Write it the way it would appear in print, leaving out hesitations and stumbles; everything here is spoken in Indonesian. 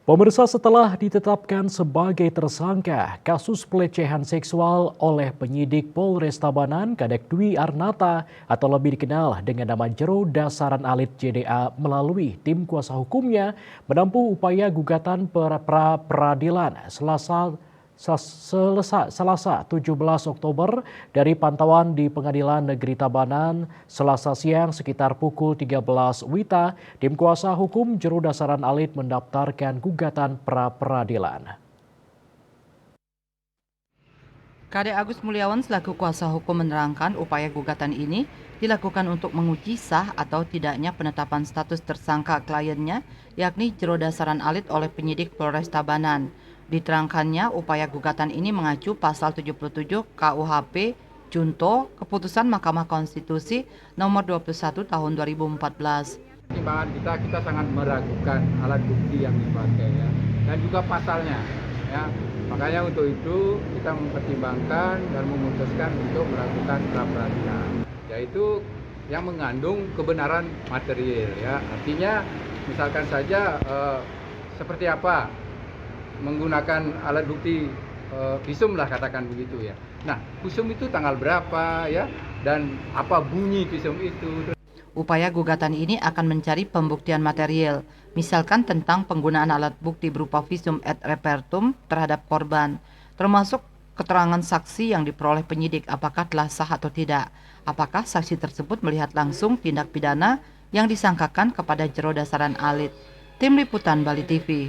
Pemirsa, setelah ditetapkan sebagai tersangka kasus pelecehan seksual oleh penyidik Polres Tabanan Kadek Dwi Arnata atau lebih dikenal dengan nama Jero Dasaran Alit JDA melalui tim kuasa hukumnya menempuh upaya gugatan pra peradilan Selasa 17 Oktober dari pantauan di Pengadilan Negeri Tabanan Selasa siang sekitar pukul 13 WITA, tim kuasa hukum Jero Dasaran Alit mendaftarkan gugatan pra peradilan. Kadek Agus Mulyawan selaku kuasa hukum menerangkan upaya gugatan ini dilakukan untuk menguji sah atau tidaknya penetapan status tersangka kliennya, yakni Jero Dasaran Alit oleh penyidik Polres Tabanan. Diterangkannya, upaya gugatan ini mengacu pasal 77 KUHP Junto Keputusan Mahkamah Konstitusi nomor 21 tahun 2014. Pertimbangan kita sangat meragukan alat bukti yang dipakai ya, dan juga pasalnya ya. Makanya untuk itu kita mempertimbangkan dan memutuskan untuk melakukan pra peradilan, yaitu yang mengandung kebenaran material ya. Artinya misalkan saja seperti apa menggunakan alat bukti visum lah, katakan begitu ya. Nah, visum itu tanggal berapa ya, dan apa bunyi visum itu. Upaya gugatan ini akan mencari pembuktian material, misalkan tentang penggunaan alat bukti berupa visum et repertum terhadap korban, termasuk keterangan saksi yang diperoleh penyidik apakah telah sah atau tidak, apakah saksi tersebut melihat langsung tindak pidana yang disangkakan kepada Jero Dasaran Alit. Tim Liputan Bali TV.